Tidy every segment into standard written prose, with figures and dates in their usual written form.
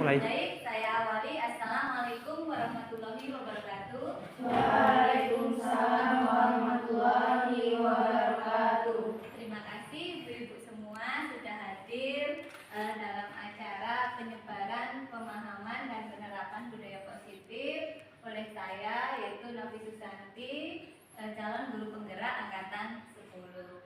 mulai. Baik, saya awali. Assalamualaikum warahmatullahi wabarakatuh. Waalaikumsalam warahmatullahi wabarakatuh. Terima kasih ibu-ibu semua sudah hadir dalam acara penyebaran pemahaman dan penerapan budaya positif oleh saya, yaitu Novi Susanti, calon guru penggerak angkatan 10.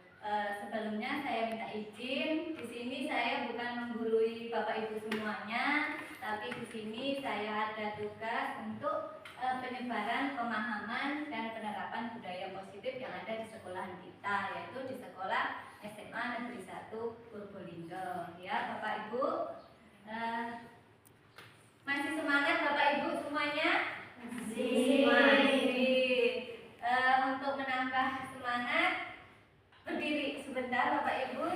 Sebelumnya saya minta izin, di sini saya bukan menggurui Bapak Ibu semuanya, tapi di sini saya ada tugas untuk penyebaran pemahaman dan penerapan budaya positif yang ada di sekolah kita, yaitu di sekolah SMA Negeri 1 Purbolinggo. Ya, Bapak Ibu, masih semangat Bapak Ibu semuanya? Masih. Untuk menambah semangat, berdiri sebentar Bapak Ibu.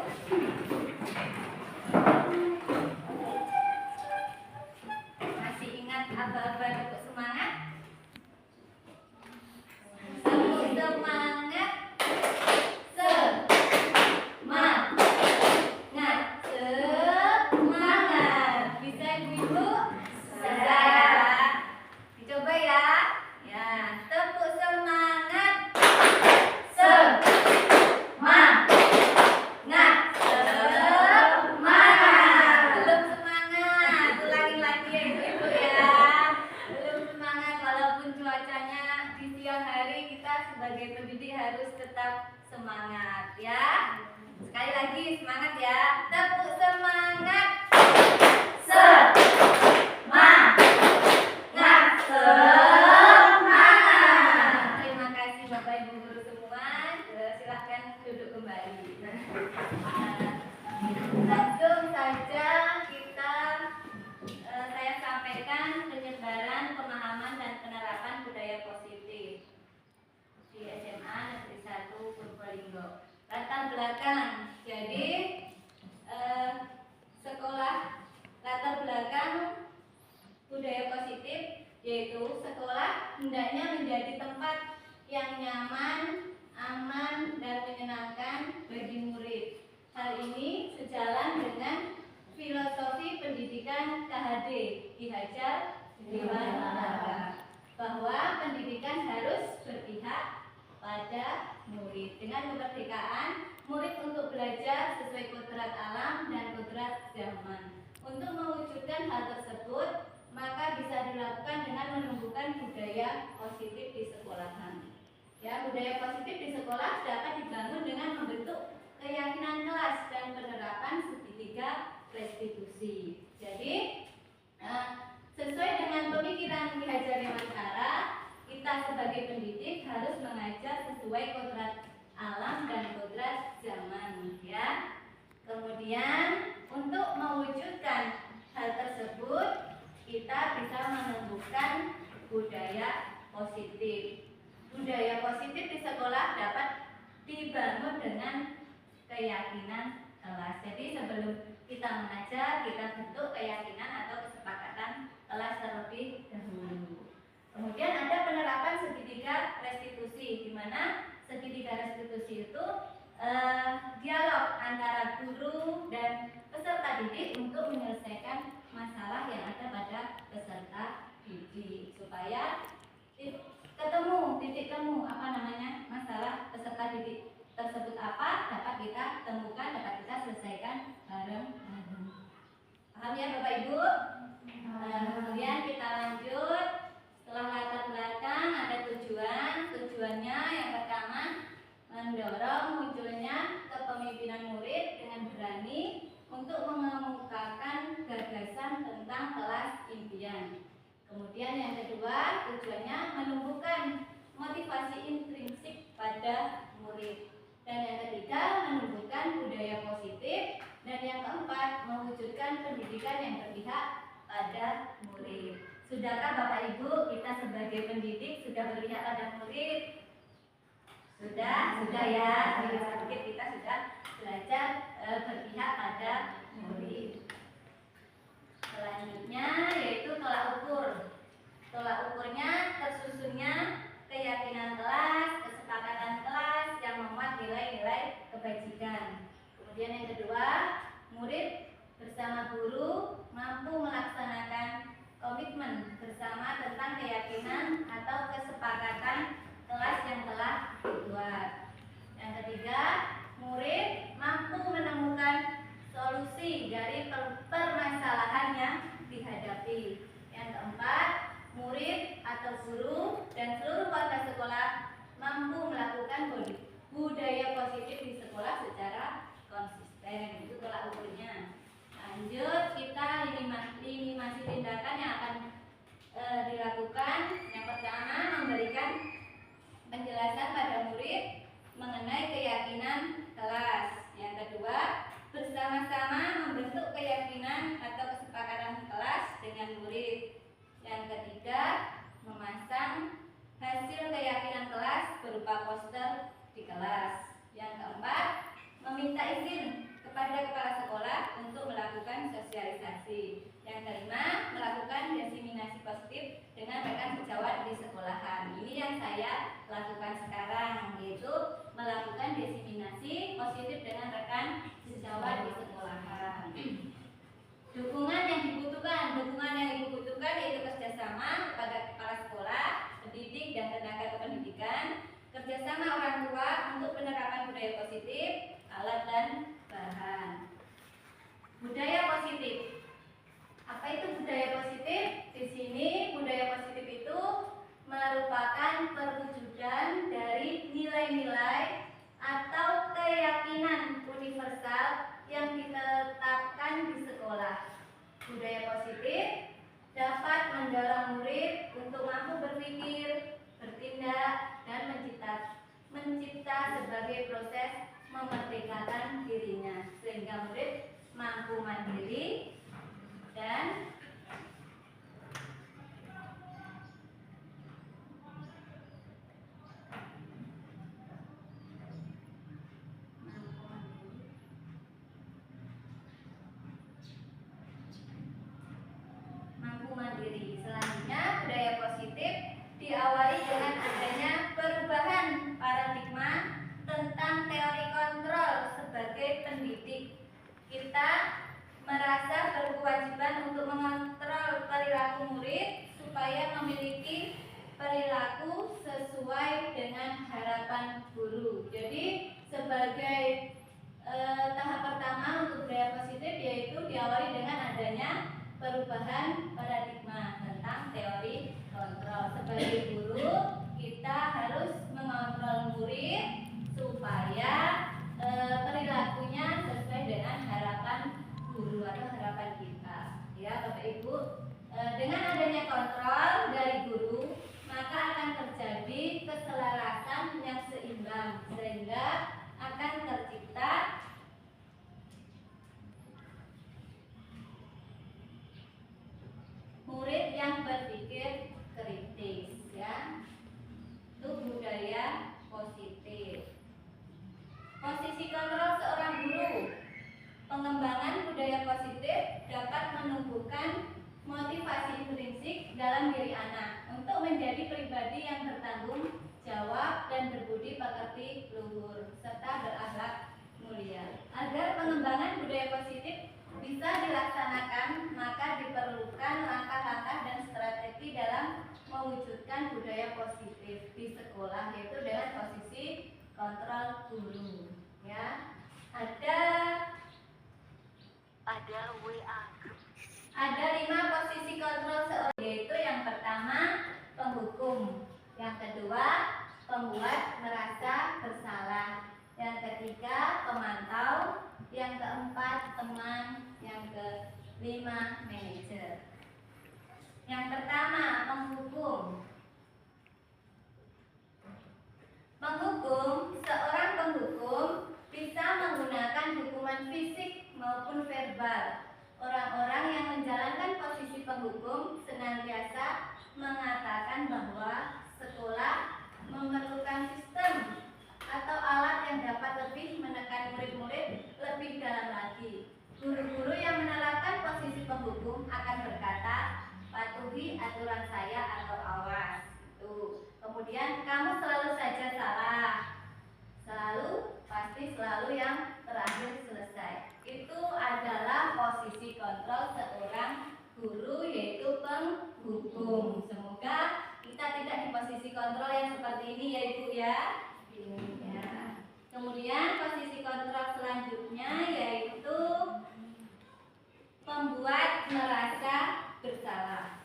Masih ingat aba-aba untuk semangat? Semangat. Semangat. Bisa Ibu? Bisa. Dicoba ya. Ya, tepuk semangat. Semangat. Belum semangat. Ulangi lagi ya Ibu ya. Belum semangat walaupun cuacanya di siang hari, kita sebagai pendidik harus tetap semangat ya. Sekali lagi semangat ya. Tepuk semangat. Semangat. Terima kasih Bapak Ibu guru semua. Silahkan duduk kembali. Langsung saja saya sampaikan penyebaran pemahaman dan penerapan budaya positif di SMA Negeri 1 Purbolinggo. Latar belakang, jadi latar belakang budaya positif yaitu sekolah hendaknya menjadi tempat yang nyaman, aman, dan menyenangkan bagi murid. Hal ini sejalan dengan filosofi pendidikan KHD Ki Hajar Dewantara, bahwa pendidikan harus berpihak pada murid. Dengan kemerdekaan, murid untuk belajar sesuai kodrat alam dan kodrat zaman. Untuk mewujudkan hal tersebut, maka bisa dilakukan dengan menumbuhkan budaya positif di sekolahan. Ya, budaya positif di sekolah dapat dibangun dengan membentuk keyakinan kelas dan penerapan segitiga restitusi. Jadi, sesuai dengan pemikiran Ki Hajar Dewantara, kita sebagai pendidik harus mengajar sesuai kodrat alam dan kodrat zaman, ya. Kemudian untuk mewujudkan hal tersebut, kita bisa menumbuhkan budaya positif. Budaya positif di sekolah dapat dibangun dengan keyakinan kelas. Jadi sebelum kita mengajar, kita bentuk keyakinan atau kesepakatan kelas terlebih dahulu. Kemudian ada penerapan segitiga restitusi, di mana segitiga restitusi itu dialog antara guru dan peserta didik untuk menyelesaikan masalah yang ada pada peserta didik, supaya ketemu titik temu masalah peserta didik tersebut apa dapat kita temukan, dapat kita selesaikan bareng-bareng. Paham ya Bapak Ibu? Kemudian kita lanjut. Setelah latar belakang ada tujuan. Tujuannya yang pertama, mendorong munculnya kepemimpinan murid dengan berani untuk mengemukakan gagasan tentang kelas impian. Kemudian yang kedua, tujuannya menumbuhkan motivasi intrinsik pada murid. Dan yang ketiga, menumbuhkan budaya positif. Dan yang keempat, mewujudkan pendidikan yang berpihak pada murid. Sudahkah Bapak Ibu kita sebagai pendidik sudah berpihak pada murid? Sudah ya. Sedikit kita sudah belajar berpihak pada murid. Selanjutnya yaitu tolak ukur. Tolak ukurnya tersusunnya keyakinan kelas, kesepakatan kelas yang memuat nilai-nilai kebajikan. Kemudian yang kedua, murid bersama guru mampu melaksanakan bimbingan murid. Yang ketiga, memasang hasil keyakinan kelas berupa poster di kelas. Yang keempat, meminta izin kepada kepala sekolah untuk melakukan sosialisasi. Yang kelima, melakukan diseminasi positif dengan rekan sejawat di sekolahan. Ini yang saya lakukan sekarang, yaitu melakukan diseminasi positif dengan rekan sejawat di sekolahan. Dukungan yang dibutuhkan yaitu kerjasama kepada kepala sekolah, pendidik dan tenaga kependidikan, kerjasama orang tua untuk penerapan budaya positif, alat dan bahan. Budaya positif. Apa itu budaya positif? Di sini budaya positif itu merupakan perwujudan dari nilai-nilai atau keyakinan universal yang ditetapkan di sekolah. Budaya positif dapat mendorong murid untuk mampu berpikir, bertindak, dan mencipta sebagai proses memerdekakan dirinya, sehingga murid mampu mandiri dan selanjutnya, budaya positif diawali dengan adanya perubahan paradigma tentang teori kontrol sebagai pendidik. Kita merasa berkewajiban untuk mengontrol perilaku murid supaya memiliki perilaku sesuai dengan harapan guru. Jadi sebagai tahap pertama untuk budaya positif yaitu diawali dengan adanya perubahan paradigma tentang teori kontrol. Sebagai guru, kita harus mengontrol murid supaya perilakunya sesuai dengan harapan guru atau harapan kita. Ya, Bapak Ibu, dengan adanya kontrol dari guru, maka akan terjadi keselarasan yang seimbang sehingga akan tercipta murid yang berpikir kritis, ya. Itu budaya positif. Posisi kontrol seorang guru. Pengembangan budaya positif dapat menumbuhkan motivasi intrinsik dalam diri anak untuk menjadi pribadi yang bertanggung jawab dan berbudi pekerti luhur serta berakhlak mulia. Agar pengembangan budaya positif bisa dilaksanakan, maka diperlukan langkah-langkah dan strategi dalam mewujudkan budaya positif di sekolah, yaitu dengan posisi kontrol guru. Ya, ada WA. Ada 5 posisi kontrol seorang, yaitu yang pertama penghukum, yang kedua pembuat merasa bersalah, yang ketiga pemantau, yang keempat teman, yang kelima manajer. Yang pertama penghukum. Penghukum, seorang penghukum bisa menggunakan hukuman fisik maupun verbal. Orang-orang yang menjalankan posisi penghukum senantiasa mengatakan bahwa sekolah memerlukan sistem atau alat yang dapat lebih menekan murid-murid lebih dalam lagi. Guru-guru yang menerapkan posisi penghukum akan berkata, patuhi aturan saya atau awas. Kemudian kamu selalu saja salah. Selalu yang terakhir selesai. Itu adalah posisi kontrol seorang guru, yaitu penghukum. Semoga kita tidak di posisi kontrol yang seperti ini ya Ibu ya. Ya. Kemudian posisi kontrol selanjutnya yaitu membuat merasa bersalah.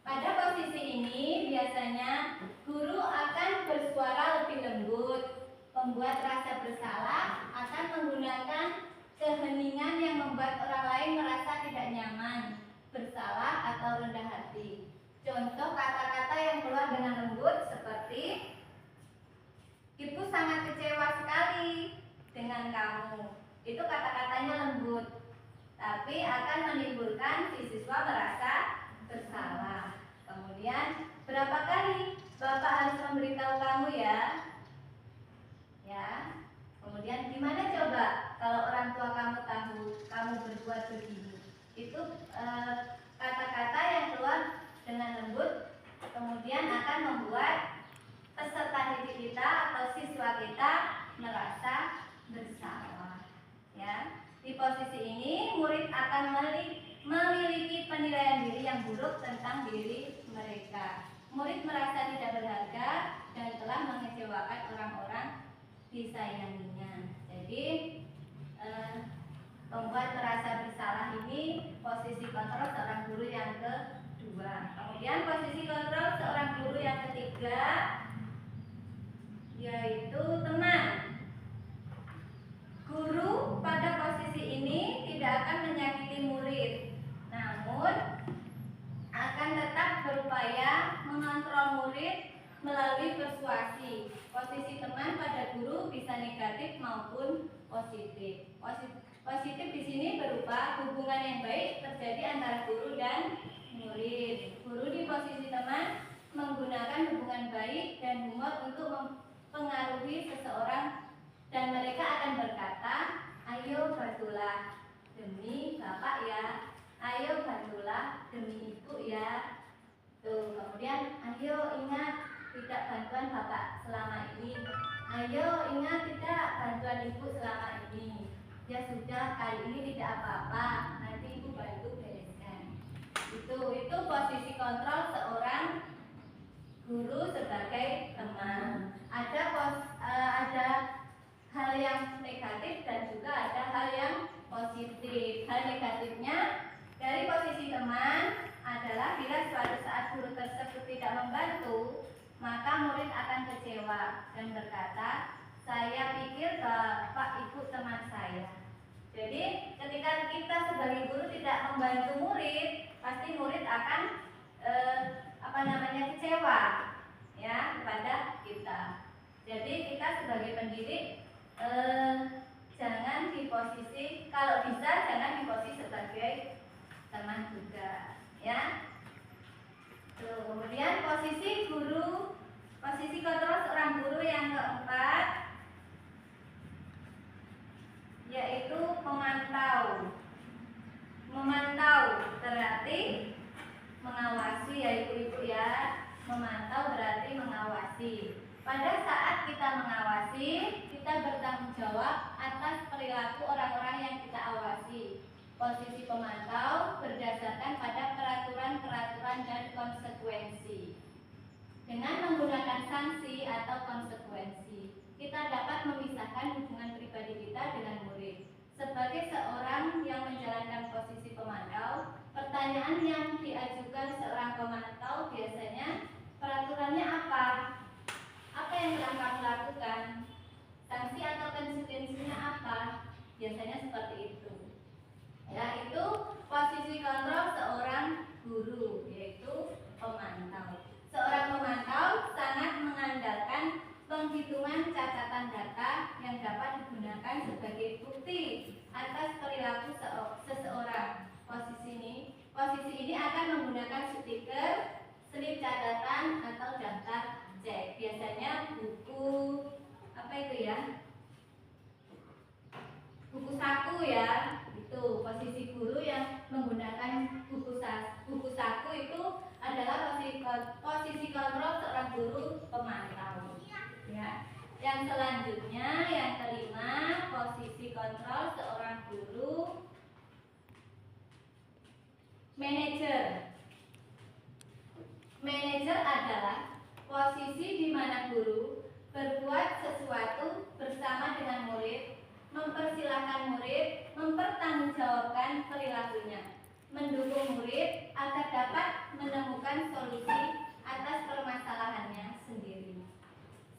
Pada posisi ini biasanya guru akan bersuara lebih lembut. Pembuat rasa bersalah akan menggunakan keheningan yang membuat orang lain merasa tidak nyaman, bersalah atau rendah hati. Contoh kata-kata yang keluar dengan lembut seperti, Ibu sangat kecewa sekali dengan kamu. Itu kata-katanya lembut, tapi akan menimbulkan si siswa merasa membuat peserta didik kita atau siswa kita merasa bersalah. Ya, di posisi ini murid akan memiliki penilaian diri yang buruk tentang diri mereka. Murid merasa tidak berharga dan telah mengecewakan orang-orang disayanginya. Jadi membuat merasa bersalah ini posisi kontrol seorang guru yang kedua. Kemudian posisi kontrol seorang guru yang ketiga yaitu teman. Guru pada posisi ini tidak akan menyakiti murid, namun akan tetap berupaya mengontrol murid melalui persuasi. Posisi teman pada guru bisa negatif maupun positif. Positif di sini berupa hubungan yang baik terjadi antara guru dan murid. Guru di posisi teman menggunakan hubungan baik dan humor untuk mempengaruhi seseorang, dan mereka akan berkata, ayo bantulah demi bapak ya, ayo bantulah demi ibu ya. Tuh, kemudian ayo ingat tidak bantuan bapak selama ini, ayo ingat tidak bantuan ibu selama ini. Ya sudah, kali ini tidak apa-apa, nanti ibu bantu bereskan. Itu posisi kontrol seorang guru sebagai teman. Ada hal yang negatif dan juga ada hal yang positif. Hal negatifnya dari posisi teman adalah bila suatu saat guru tersebut tidak membantu, maka murid akan kecewa dan berkata, saya pikir bapak ibu teman saya. Jadi ketika kita sebagai guru tidak membantu murid, pasti murid akan kecewa ya kepada kita. Jadi kita sebagai pendidik jangan di posisi, kalau bisa jangan di posisi sebagai teman juga ya. Kemudian posisi kontrol seorang guru yang keempat yaitu memantau. Memantau berarti mengawasi ya ibu-ibu ya. Memantau berarti mengawasi. Pada saat kita mengawasi, kita bertanggung jawab atas perilaku orang-orang yang kita awasi. Posisi pemantau berdasarkan pada peraturan-peraturan dan konsekuensi. Dengan menggunakan sanksi atau konsekuensi, kita dapat memisahkan hubungan pribadi kita dengan murid. Sebagai seorang yang menjalankan posisi pemantau, pertanyaan yang diajukan seorang pemantau biasanya, peraturannya apa? Apa yang telah kamu lakukan? Sanksi atau konsekuensinya apa? Biasanya seperti itu. Yaitu posisi kontrol seorang guru, yaitu pemantau. Seorang pemantau sangat mengandalkan penghitungan catatan data yang dapat digunakan sebagai bukti atas perilaku seseorang. Posisi ini akan menggunakan stiker, slip catatan atau daftar cek. Biasanya buku buku saku ya. Itu posisi guru yang menggunakan buku saku itu adalah posisi kontrol seorang guru pemantau. Ya. Yang selanjutnya yang kelima, posisi kontrol seorang guru manajer. Manajer adalah posisi di mana guru berbuat sesuatu bersama dengan murid, mempersilahkan murid mempertanggungjawabkan perilakunya, mendukung murid agar dapat menemukan solusi atas permasalahannya sendiri.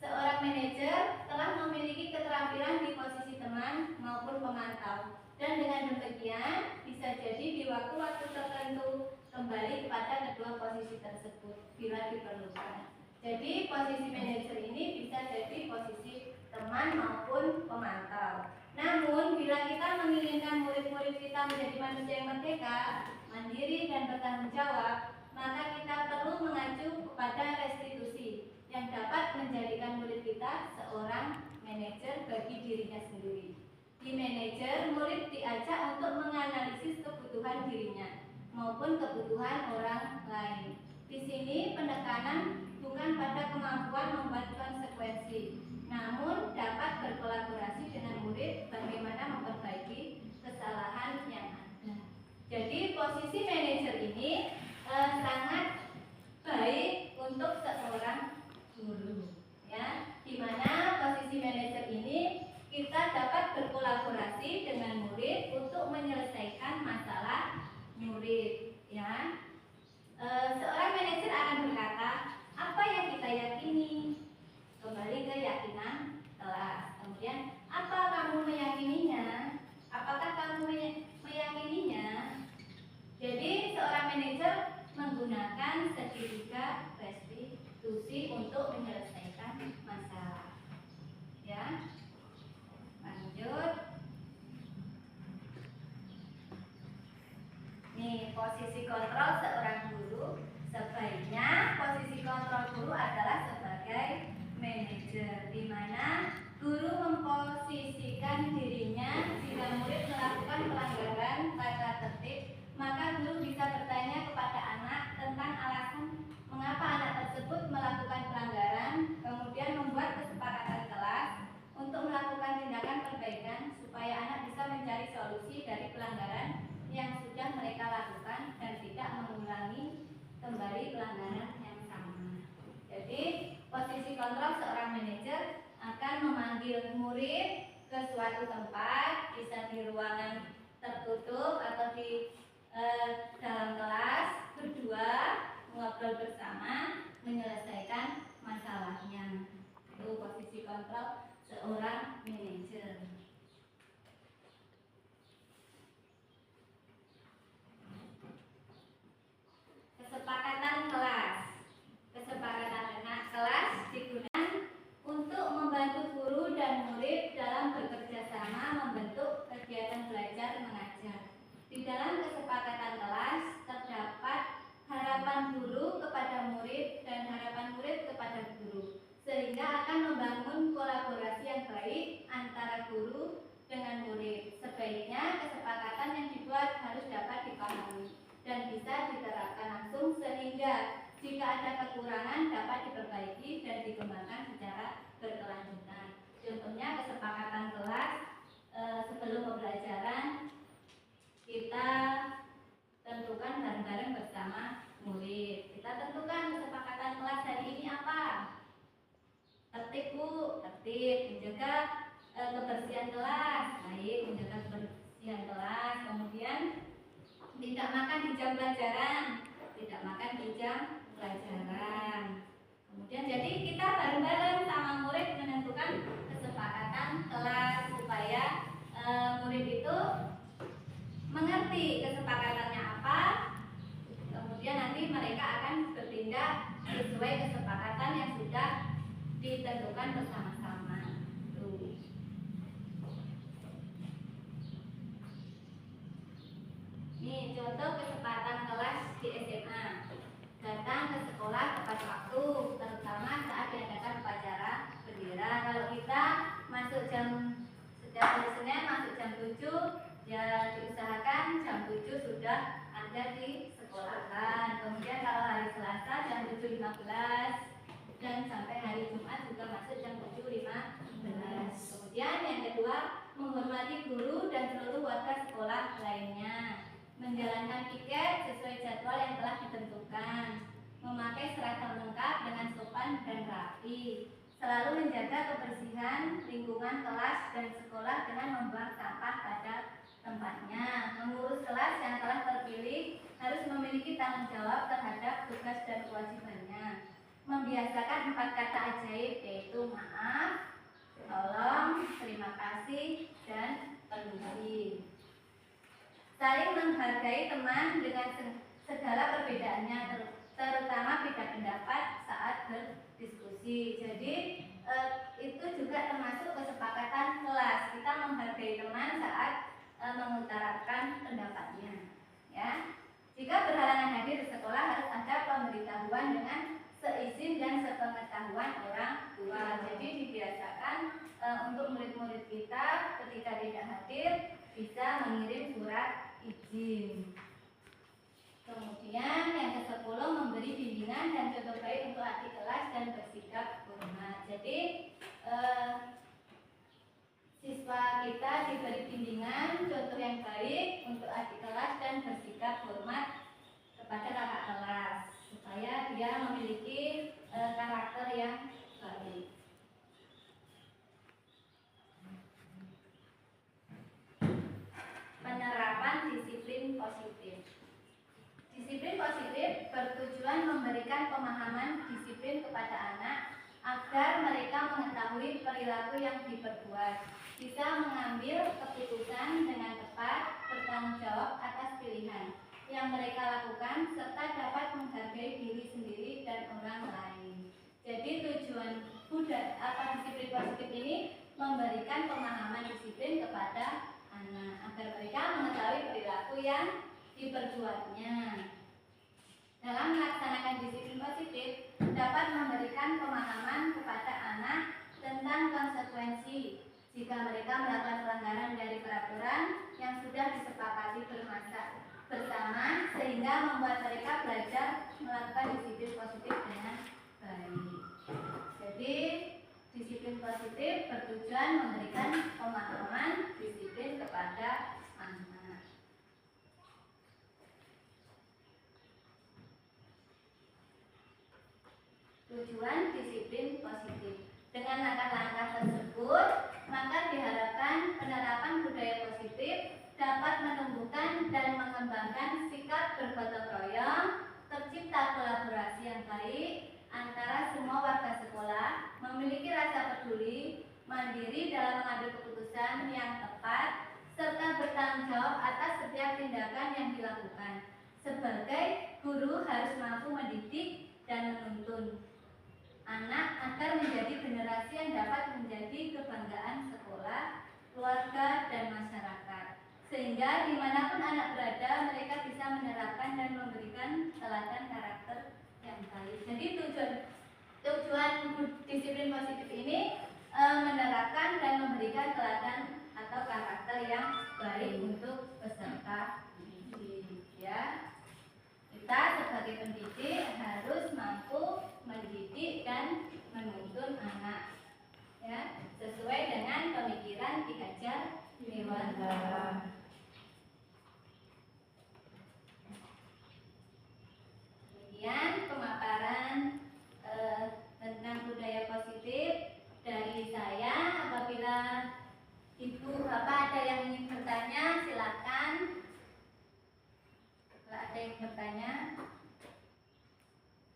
Seorang manajer telah memiliki keterampilan di posisi teman maupun pemantau, dan dengan demikian bisa jadi di waktu-waktu tertentu kembali kepada kedua posisi tersebut bila diperlukan. Jadi posisi manajer ini bisa jadi posisi teman maupun pemantau. Namun bila kita menginginkan murid-murid kita menjadi manusia yang merdeka, mandiri dan bertanggung jawab, maka kita perlu mengacu kepada restitusi yang dapat menjadikan murid kita seorang manajer bagi dirinya sendiri. Di manajer, murid diajak untuk menganalisis kebutuhan dirinya maupun kebutuhan orang lain. Di sini penekanan bukan menunjukkan pada kemampuan membuat konsekuensi, namun dapat berkolaborasi dengan murid bagaimana memperbaiki kesalahan yang ada. Jadi posisi manajer ini sangat baik untuk seorang guru, ya, di mana posisi manajer ini kita dapat berkolaborasi dengan murid untuk menyelesaikan masalah murid, ya. Seorang manajer akan berkata, apa yang kita yakini? Kembali ke keyakinan kelas. Kemudian, apa kamu meyakininya? Apakah kamu meyakininya? Jadi, seorang manajer menggunakan segitiga restitusi untuk menyelesaikan masalah. Ya, lanjut. Nih, posisi kontrol seorang guru. Sebaiknya posisi kontrol guru adalah sebagai manajer, di mana guru memposisikan dirinya jika murid melakukan pelanggaran tata tertib, maka guru bisa bertanya kepada anak tentang alasan mengapa anak tersebut melakukan pelanggaran, kemudian membuat kesepakatan kelas untuk melakukan tindakan perbaikan supaya anak bisa mencari solusi dari pelanggaran yang sudah mereka lakukan dan tidak mengulangi kembali pelanggaran yang sama. Jadi, posisi kontrol seorang manajer akan memanggil murid ke suatu tempat, bisa di ruangan tertutup atau di dalam kelas, berdua ngobrol bersama, menyelesaikan masalahnya. Itu posisi kontrol seorang manajer. Kesepakatan kelas. Kesepakatan kelas digunakan untuk membantu guru dan murid dalam bekerja sama membentuk kegiatan belajar mengajar. Di dalam kesepakatan kelas terdapat harapan guru kepada murid dan harapan murid kepada guru, sehingga akan membangun kolaborasi yang baik antara guru dengan murid. Sebaiknya kesepakatan yang dibuat harus dapat dipahami dan bisa diterapkan langsung, sehingga jika ada kekurangan dapat diperbaiki dan dikembangkan secara berkelanjutan. Contohnya kesepakatan kelas sebelum pembelajaran kita tentukan bareng-bareng bersama murid. Kita tentukan kesepakatan kelas hari ini apa? Tertib Bu, tertib, menjaga kebersihan kelas, baik, menjaga kebersihan kelas. Kemudian tidak makan di jam pelajaran, tidak makan di jam pelajaran. Kemudian jadi kita bareng-bareng sama murid menentukan kesepakatan kelas supaya murid itu mengerti kesepakatannya apa. Kemudian nanti mereka akan bertindak sesuai kesepakatan yang sudah ditentukan bersama-sama. Ini contoh kesepakatan kelas di SMA. Datang ke sekolah tepat waktu, terutama saat diadakan upacara bendera. Kalau kita masuk setiap hari Senin masuk jam 7, ya diusahakan jam 7 sudah ada di sekolahan. Kemudian kalau hari Selasa jam 7.15 dan sampai hari Jumat juga masuk jam 7.15. Kemudian yang kedua, menghormati guru dan seluruh warga sekolah lainnya. Menjalankan piket sesuai jadwal yang telah ditentukan, memakai seragam lengkap dengan sopan dan rapi, selalu menjaga kebersihan lingkungan kelas dan sekolah dengan membuang sampah pada tempatnya, mengurus kelas yang telah terpilih harus memiliki tanggung jawab terhadap tugas dan kewajibannya, membiasakan 4 kata ajaib yaitu maaf, tolong, terima kasih, dan permisi. Saling menghargai teman dengan segala perbedaannya, terutama beda pendapat saat berdiskusi. Jadi itu juga termasuk kesepakatan kelas. Kita menghargai teman saat mengutarakan pendapatnya. Ya, jika berhalangan hadir di sekolah harus ada pemberitahuan dengan seizin dan sepengetahuan orang tua. Jadi dibiasakan untuk murid-murid kita ketika tidak hadir bisa mengirim surat izin. Kemudian yang ke-10, memberi bimbingan dan contoh baik untuk adik kelas dan dan bersikap hormat. Jadi siswa kita diberi bimbingan contoh yang baik untuk adik kelas dan bersikap hormat kepada kakak kelas supaya dia memiliki karakter yang baik. Penerapan disiplin positif. Disiplin positif bertujuan memberikan pemahaman disiplin kepada anak agar mereka mengetahui perilaku yang diperbuat, bisa mengambil keputusan dengan tepat, bertanggung jawab atas pilihan yang mereka lakukan, serta dapat menghargai diri sendiri dan orang lain. Jadi tujuan disiplin positif ini memberikan pemahaman disiplin kepada anak agar mereka mengetahui perilaku yang diperbuatnya. Dalam melaksanakan disiplin positif dapat memberikan pemahaman kepada anak tentang konsekuensi jika mereka melakukan pelanggaran dari peraturan yang sudah disepakati bersama, sehingga membuat mereka belajar melakukan disiplin positif dengan baik. Jadi disiplin positif bertujuan memberikan pemahaman disiplin kepada anak. Tujuan disiplin positif. Dengan langkah-langkah tersebut, maka diharapkan penerapan budaya positif dapat menumbuhkan dan mengembangkan sikap bergotong royong, tercipta kolaborasi yang baik antara semua warga sekolah, memiliki rasa peduli, mandiri dalam mengambil keputusan yang tepat, serta bertanggung jawab atas setiap tindakan yang dilakukan. Sebagai guru harus mampu mendidik dan menuntun anak agar menjadi generasi yang dapat menjadi kebanggaan sekolah, keluarga, dan masyarakat. Sehingga dimanapun anak berada, mereka bisa menerapkan dan memberikan teladan karakter yang baik. Jadi tujuan disiplin positif ini menerapkan dan memberikan teladan atau karakter yang baik untuk peserta didik. Ya, kita sebagai pendidik harus mampu mendidik dan menuntun anak, ya, sesuai dengan pemikiran Ki Hajar Dewantara. Kemudian pemaparan tentang budaya positif dari saya. Apabila ibu bapak ada yang ingin bertanya, silakan. Kalau ada yang bertanya,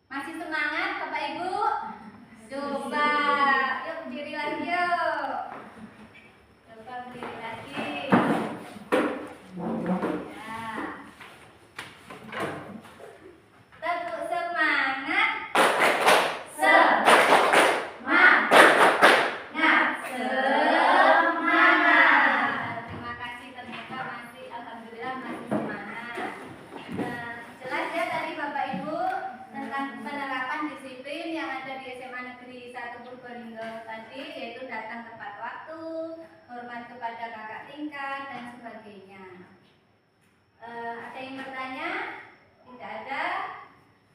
masih semangat bapak ibu? Coba yuk berdiri lagi yuk. Coba berdiri lagi. Tepuk semangat. Semangat. Terima kasih, ternyata masih, alhamdulillah masih semangat. Jelas ya tadi bapak ibu tentang penerapan disiplin yang ada di SMA Negeri 1 Purbalingga tadi, yaitu datang tepat waktu, hormat kepada kakak tingkat, dan sebagainya. Ada yang bertanya? Tidak ada?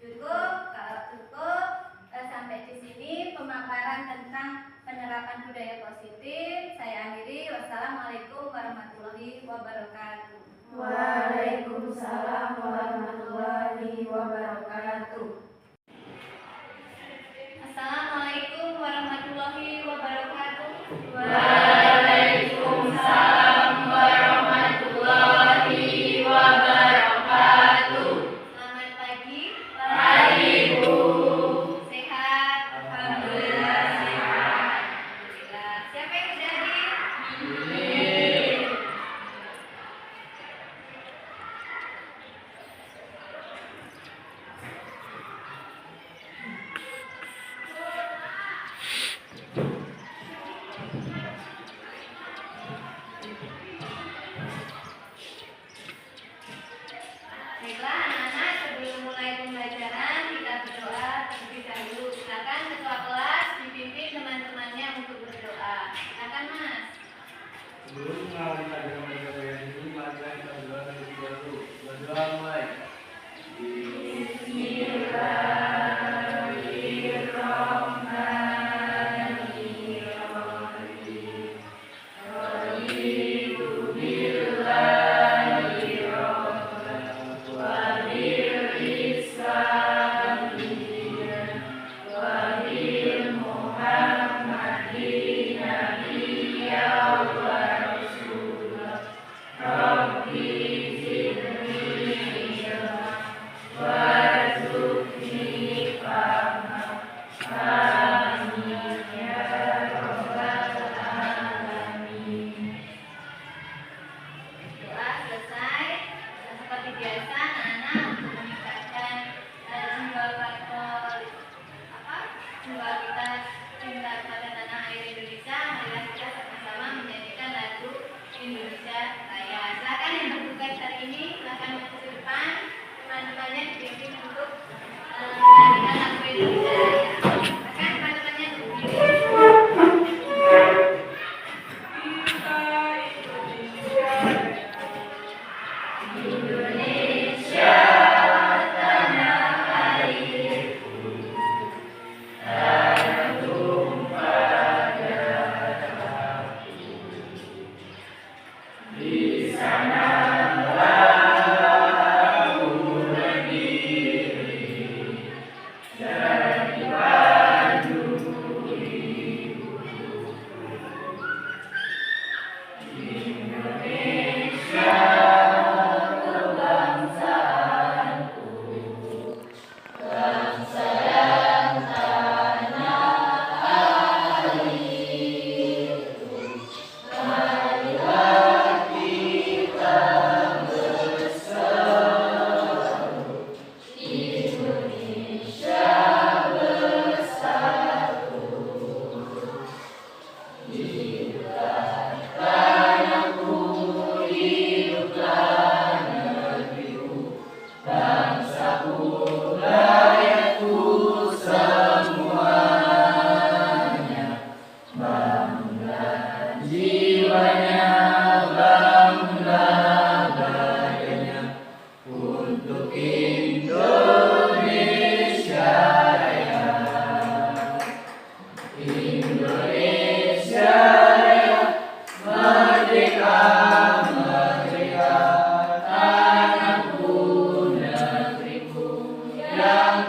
Cukup? Kalau cukup, sampai di sini pemaparan tentang penerapan budaya positif. Saya akhiri. Wassalamualaikum warahmatullahi wabarakatuh. Waalaikumsalam warahmatullahi wabarakatuh. Assalamualaikum warahmatullahi wabarakatuh. Waalaikumsalam warahmatullahi wabarakatuh. Selamat pagi. Pagi, Bu. Sehat? Alhamdulillah sehat. Alhamdulillah. Siapa yang sudah hadir? Baiklah anak-anak, sebelum mulai pembelajaran kita berdoa terlebih dahulu. Silakan ketua kelas dipimpin teman-temannya untuk berdoa. Silakan Mas. Sebelum mengawali pelajaran pelajaran ini, mari kita berdoa terlebih dahulu. Berdoa mulai. Bismillahirrahmanirrahim.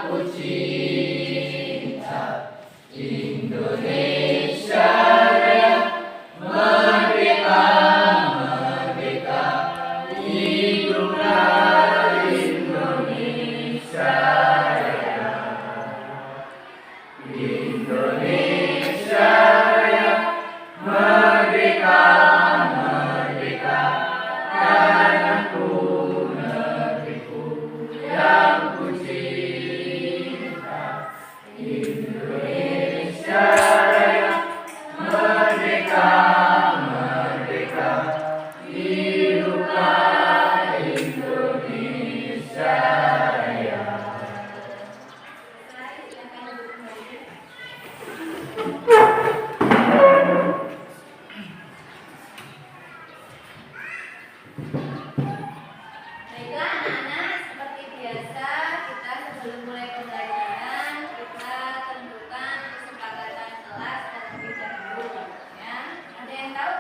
Aku cinta Indonesia Raya, merdeka, merdeka, hiduplah Indonesia Raya. Indonesia Raya, merdeka, merdeka, tanahku, negeriku yang ku cinta. Indonesia Raya, merdeka, merdeka, hiduplah Indonesia Raya. Silakan duduk kembali. Baiklah anak-anak, seperti biasa kita sebelum mulai pembelajaran kita tentukan kesepakatan kelas terlebih dahulu. Ya, ada yang tahu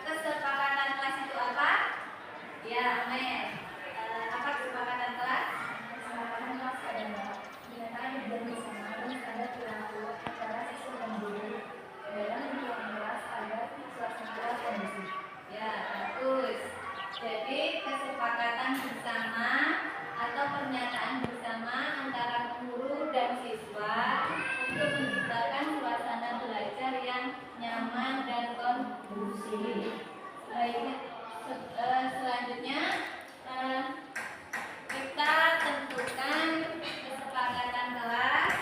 kesepakatan kelas itu apa? Ya, Amen. Apa kesepakatan kelas? Kesepakatan kelas adalah pernyataan yang bersama dan standar perilaku antara siswa dan guru dalam lingkungan kelas agar suasana kelas kondusif. Ya, bagus. Jadi kesepakatan bersama atau pernyataan bersama antara guru dan siswa untuk menciptakan suasana belajar yang nyaman dan kondusif. Selanjutnya kita tentukan kesepakatan kelas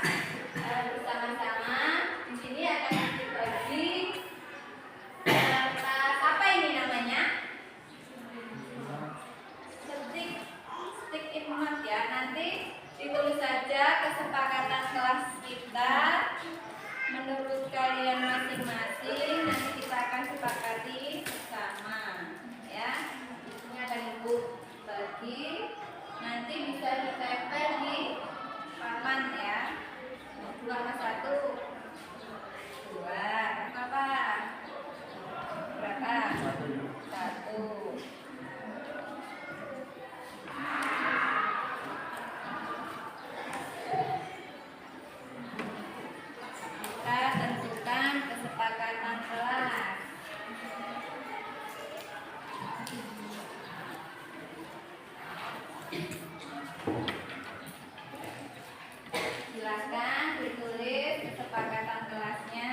bersama-sama. Di sini akan dibagi apa ini namanya? Stick in mark ya. Nanti ditulis saja kesepakatan kelas kita menurut kalian masing-masing. Nanti kita akan sepakati bersama ya. Di sini ada ibu bagi. Nanti bisa ditempel di papan ya. 2 sama 1 2 apa? Berapa? 1. Kita tentukan kesepakatan kelas. Silakan ditulis kesepakatan kelasnya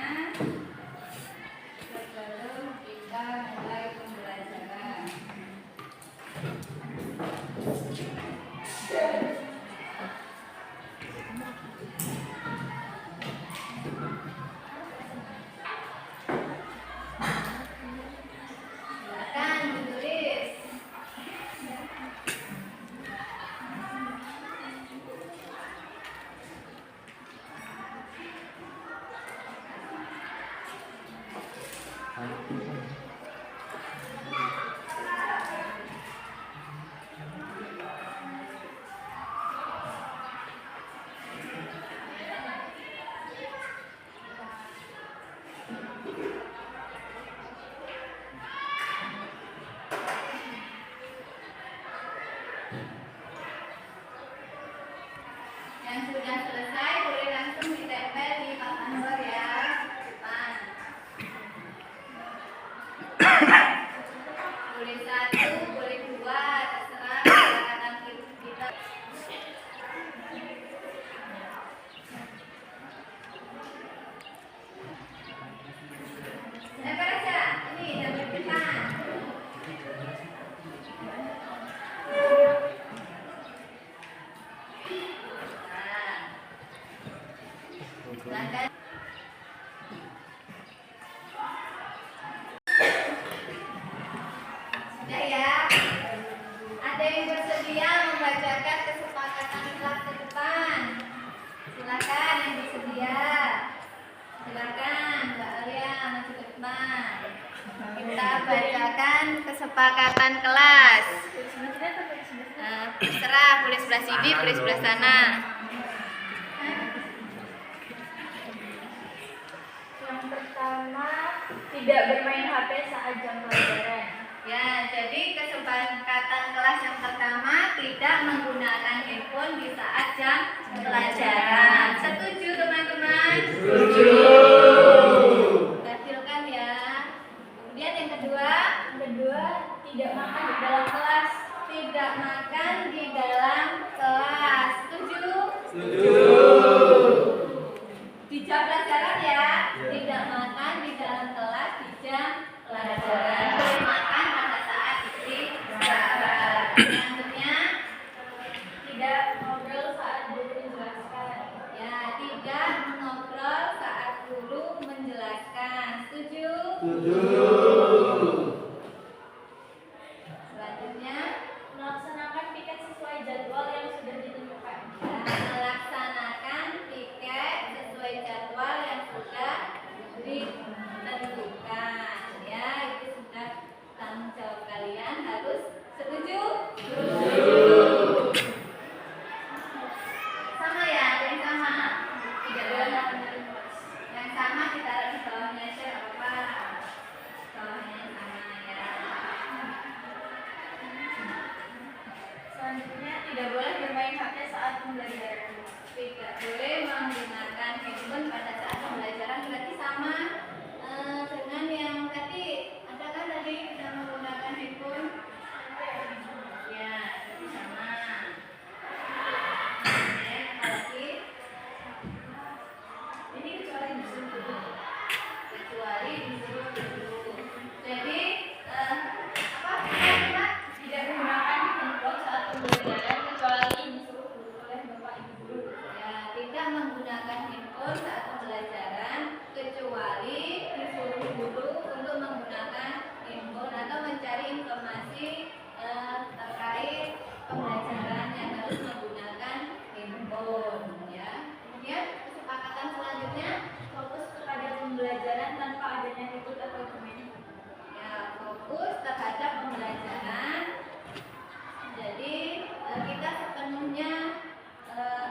sebelum kita mulai pembelajaran. Silakan ditulis. Yang sudah selesai boleh langsung ditempel di papan bor ya, depan. Boleh 1, boleh 2, terserah kesepakatan kita. Tempel aja, ini tempel depan. Silakan. Sudah ya. Ada yang bersedia membacakan kesepakatan kelas ke depan? Silakan yang bersedia. Silakan Mbak Alia maju ke depan. Kita bacakan kesepakatan kelas. Terserah, boleh sebelah sini, boleh sebelah sana. Yang pertama, tidak bermain HP saat jam pelajaran. Ya, jadi kesepakatan kelas yang pertama tidak menggunakan handphone di saat jam pelajaran. pelajaran. Setuju teman-teman? Setuju. Hasilkan ya. Kemudian yang kedua, tidak makan di dalam kelas. tidak makan di dalam kelas. Setuju? Setuju. Di jam pelajaran ya. Ya. Tidak makan di dalam kelas di jam pelajaran. Boleh makan pada saat istirahat. Selanjutnya, Tidak ngobrol saat guru menjelaskan. ya tidak mengobrol saat guru menjelaskan. Setuju? Setuju. Selanjutnya, Melaksanakan piket sesuai jadwal yang sudah ditentukan. melaksanakan piket sesuai jadwal yang sudah ditentukan. Ya, itu sudah tanggung jawab kalian harus setuju. Sama ya, ada yang sama. Tidak boleh yang sama kita taruh di bawahnya share apa? Bawahnya yang sama ya. Selanjutnya, tidak boleh bermain HP saat pembelajaran. Tidak boleh menggunakan handphone pada saat pembelajaran. Berarti sama dengan yang tadi. Ada kan tadi yang menggunakan handphone? Ya, berarti sama. Ya, apalagi? Ini kecuali disuruh guru. Kecuali disuruh guru. Jadi apa? Kalimat Tidak menggunakan handphone saat pembelajaran kecuali disuruh guru oleh bapak ibu guru. ya, tidak menggunakan handphone saat pembelajaran kecuali disuruh guru untuk menggunakan handphone atau mencari informasi terkait pembelajaran yang harus menggunakan handphone ya. Kemudian kesepakatan selanjutnya Fokus kepada pembelajaran tanpa adanya ribut atau komen. ya, fokus terhadap pembelajaran. Jadi kita sepenuhnya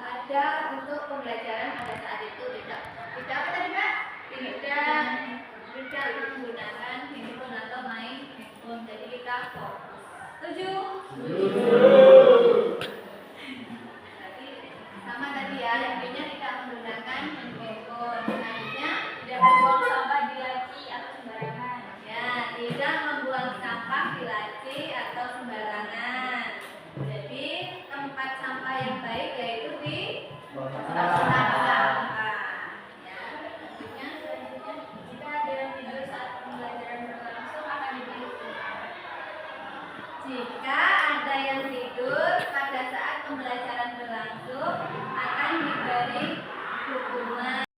ada untuk pembelajaran pada saat itu. Tidak apa tadi Pak? Tidak menggunakan handphone atau main handphone. Jadi kita fokus. Setuju? Berarti sama tadi ya, intinya tidak menggunakan handphone. Selanjutnya Tidak membuang sampah di laci atau sembarangan. ya, tidak membuang sampah di laci atau sembarangan. Jadi tempat sampah yang baik yaitu di tempat sampah. Ya, selanjutnya Jika ada yang tidur saat pembelajaran berlangsung akan diberi hukuman. jika ada yang tidur pada saat pembelajaran berlangsung akan diberi hukuman.